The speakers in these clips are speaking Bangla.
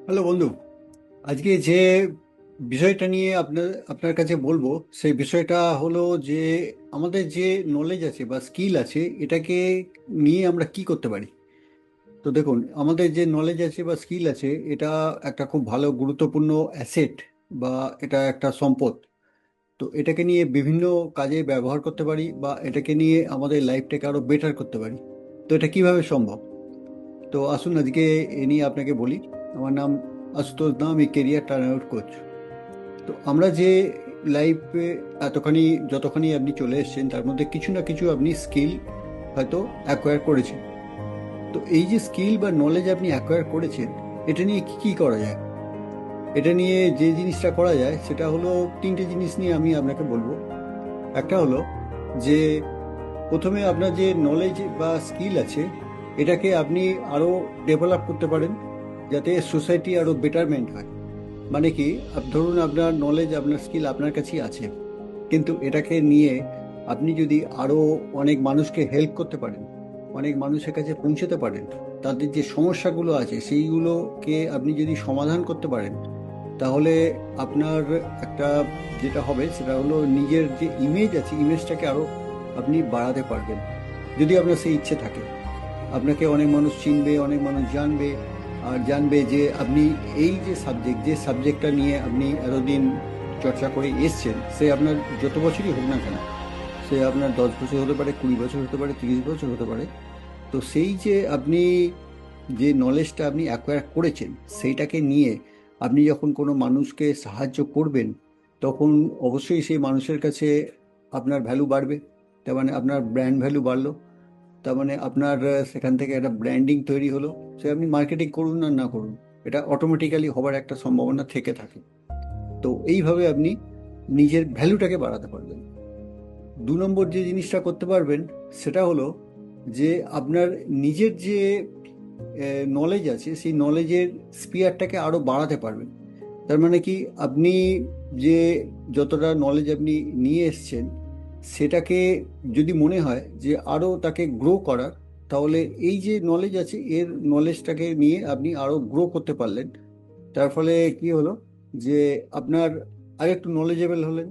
হ্যালো বন্ধু। আজকে যে বিষয়টা নিয়ে আপনার আপনার কাছে বলবো, সেই বিষয়টা হলো যে আমাদের যে নলেজ আছে বা স্কিল আছে, এটাকে নিয়ে আমরা কি করতে পারি। তো দেখুন, আমাদের যে নলেজ আছে বা স্কিল আছে, এটা একটা খুব ভালো গুরুত্বপূর্ণ অ্যাসেট বা এটা একটা সম্পদ। তো এটাকে নিয়ে বিভিন্ন কাজে ব্যবহার করতে পারি বা এটাকে নিয়ে আমাদের লাইফটাকে আরো বেটার করতে পারি। তো এটা কিভাবে সম্ভব? তো আসুন আজকে এ নিয়ে আপনাকে বলি। আমার নাম আশুতোষ দা, আমি কেরিয়ার টার্ন আউট কোচ। তো আমরা যে লাইফে এতখানি যতখানি আপনি চলে এসেছেন, তার মধ্যে কিছু না কিছু আপনি স্কিল হয়তো অ্যাকোয়ার করেছেন। তো এই যে স্কিল বা নলেজ আপনি অ্যাকোয়ার করেছেন, এটা নিয়ে কি কি করা যায়? এটা নিয়ে যে জিনিসটা করা যায় সেটা হলো, তিনটে জিনিস নিয়ে আমি আপনাকে বলবো। একটা হলো যে প্রথমে আপনার যে নলেজ বা স্কিল আছে, এটাকে আপনি আরো ডেভেলপ করতে পারেন, যাতে সোসাইটি আরো বেটারমেন্ট হয়। মানে কি, ধরুন আপনার নলেজ আপনার স্কিল আপনার কাছেই আছে, কিন্তু এটাকে নিয়ে আপনি যদি আরো অনেক মানুষকে হেল্প করতে পারেন, অনেক মানুষের কাছে পৌঁছতে পারেন, তাদের যে সমস্যাগুলো আছে সেইগুলোকে আপনি যদি সমাধান করতে পারেন, তাহলে আপনার একটা যেটা হবে সেটা হলো, নিজের যে ইমেজ আছে ইমেজটাকে আরো আপনি বাড়াতে পারবেন, যদি আপনার সেই ইচ্ছে থাকে। আপনাকে অনেক মানুষ চিনবে, অনেক মানুষ জানবে, আর জানবে যে আপনি এই যে সাবজেক্টটা নিয়ে আপনি এতদিন চর্চা করে এসছেন, সে আপনার যত বছরই হোক না কেন, সে আপনার 10 বছর হতে পারে, 20 বছর হতে পারে, 30 বছর হতে পারে। তো সেই যে আপনি যে নলেজটা আপনি অ্যাকোয়ার করেছেন, সেইটাকে নিয়ে আপনি যখন কোনো মানুষকে সাহায্য করবেন, তখন অবশ্যই সেই মানুষের কাছে আপনার ভ্যালু বাড়বে। তার মানে আপনার ব্র্যান্ড ভ্যালু বাড়লো। তার মানে আপনার সেখান থেকে একটা ব্র্যান্ডিং তৈরি হলো। সে আপনি মার্কেটিং করুন আর না করুন, এটা অটোমেটিক্যালি হবার একটা সম্ভাবনা থেকে থাকে। তো এইভাবে আপনি নিজের ভ্যালুটাকে বাড়াতে পারবেন। 2 নম্বর যে জিনিসটা করতে পারবেন, সেটা হলো যে আপনার নিজের যে নলেজ আছে, সেই নলেজের স্পিয়ারটাকে আরো বাড়াতে পারবেন। তার মানে কি, আপনি যে যতটা নলেজ আপনি নিয়ে এসেছেন, সেটাকে যদি মনে হয় যে আরো তাকে গ্রো করার, তাহলে এই যে নলেজ আছে এর নলেজটাকে নিয়ে আপনি আরো গ্রো করতে পারলেন। তার ফলে কি হলো, যে আপনার আরেকটু নলেজেবল হলেন,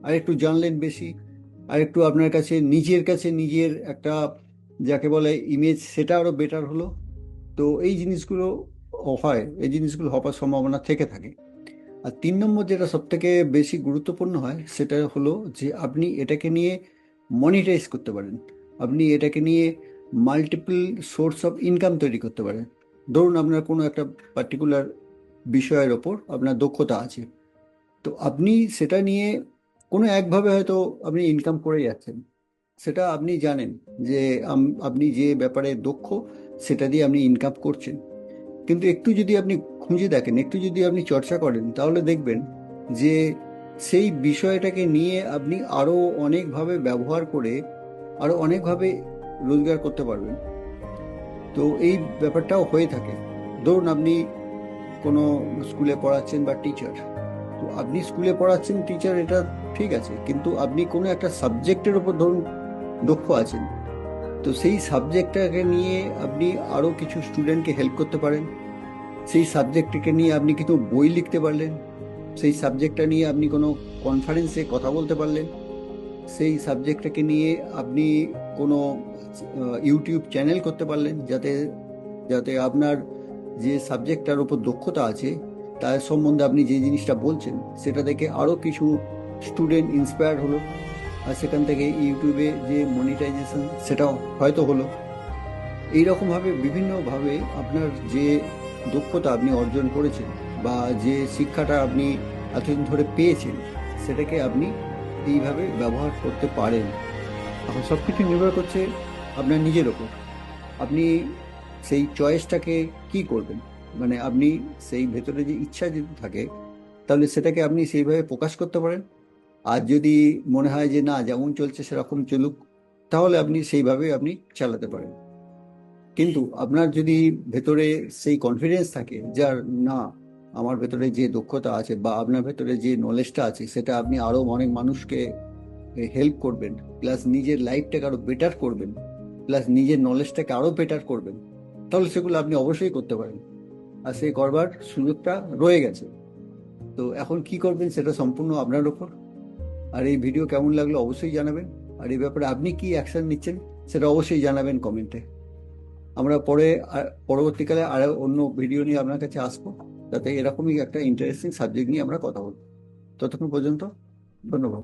আরেকটু জানলেন বেশি, আরেকটু আপনার কাছে নিজের একটা যাকে বলে ইমেজ, সেটা আরো বেটার হলো। তো এই জিনিসগুলো এই জিনিসগুলো হবার সম্ভাবনা থেকে থাকে। আর 3 নম্বর যেটা সব থেকে বেশি গুরুত্বপূর্ণ হয়, সেটা হলো যে আপনি এটাকে নিয়ে মনিটাইজ করতে পারেন। আপনি এটাকে নিয়ে মাল্টিপল সোর্স অফ ইনকাম তৈরি করতে পারেন। ধরুন আপনার কোনো একটা পার্টিকুলার বিষয়ের ওপর আপনার দক্ষতা আছে, তো আপনি সেটা নিয়ে কোনো একভাবে হয়তো আপনি ইনকাম করে যাচ্ছেন, সেটা আপনি জানেন যে আপনি যে ব্যাপারে দক্ষ, সেটা দিয়ে আপনি ইনকাম করছেন। কিন্তু একটু যদি আপনি খুঁজে দেখেন, একটু যদি আপনি চর্চা করেন, তাহলে দেখবেন যে সেই বিষয়টাকে নিয়ে আপনি আরো অনেকভাবে ব্যবহার করে আরো অনেকভাবে রোজগার করতে পারবেন। তো এই ব্যাপারটাও হয়ে থাকে। ধরুন আপনি কোনো স্কুলে পড়াচ্ছেন বা টিচার, তো আপনি স্কুলে পড়াচ্ছেন, টিচার, এটা ঠিক আছে, কিন্তু আপনি কোনো একটা সাবজেক্টের উপর ধরুন দক্ষ আছেন। তো সেই সাবজেক্টটাকে নিয়ে আপনি আরো কিছু স্টুডেন্টকে হেল্প করতে পারেন। সেই সাবজেক্টটিকে নিয়ে আপনি কিছু বই লিখতে পারলেন। সেই সাবজেক্টটা নিয়ে আপনি কোনো কনফারেন্সে কথা বলতে পারলেন। সেই সাবজেক্টটাকে নিয়ে আপনি কোনো ইউটিউব চ্যানেল করতে পারলেন, যাতে যাতে আপনার যে সাবজেক্টটার উপর দক্ষতা আছে, তার সম্বন্ধে আপনি যে জিনিসটা বলছেন, সেটা দেখে আরো কিছু স্টুডেন্ট ইন্সপায়ার হলো। আর সেখান থেকে ইউটিউবে যে মনিটাইজেশন, সেটাও হয়তো হলো। এইরকম ভাবে বিভিন্নভাবে আপনার যে দক্ষতা আপনি অর্জন করেছেন বা যে শিক্ষাটা আপনি এতদিন ধরে পেয়েছেন, সেটাকে আপনি এইভাবে ব্যবহার করতে পারেন। এখন সবকিছু নির্ভর করছে আপনার নিজের ওপর। আপনি সেই চয়েসটাকে কি করবেন। মানে আপনি সেই ভেতরে যে ইচ্ছা যদি থাকে, তাহলে সেটাকে আপনি সেইভাবে প্রকাশ করতে পারেন। আর যদি মনে হয় যে না, যেমন চলছে সেরকম চলুক, তাহলে আপনি সেইভাবে আপনি চালাতে পারেন। কিন্তু আপনার যদি ভেতরে সেই কনফিডেন্স থাকে, যার না, আমার ভেতরে যে দক্ষতা আছে বা আপনার ভেতরে যে নলেজটা আছে, সেটা আপনি আরো অনেক মানুষকে হেল্প করবেন, প্লাস নিজের লাইফটাকে আরো বেটার করবেন, প্লাস নিজের নলেজটাকে আরো বেটার করবেন, তাহলে সেগুলো আপনি অবশ্যই করতে পারেন। আর সেই করবার সুযোগটা রয়ে গেছে। তো এখন কি করবেন সেটা সম্পূর্ণ আপনার ওপর। আর এই ভিডিও কেমন লাগলো অবশ্যই জানাবেন। আর এই ব্যাপারে আপনি কি অ্যাকশন নিচ্ছেন সেটা অবশ্যই জানাবেন কমেন্টে। আমরা পরবর্তীকালে আরো অন্য ভিডিও নিয়ে আপনার কাছে আসবো, যাতে এরকমই একটা ইন্টারেস্টিং সাবজেক্ট নিয়ে আমরা কথা বলবো। ততক্ষণ পর্যন্ত ধন্যবাদ।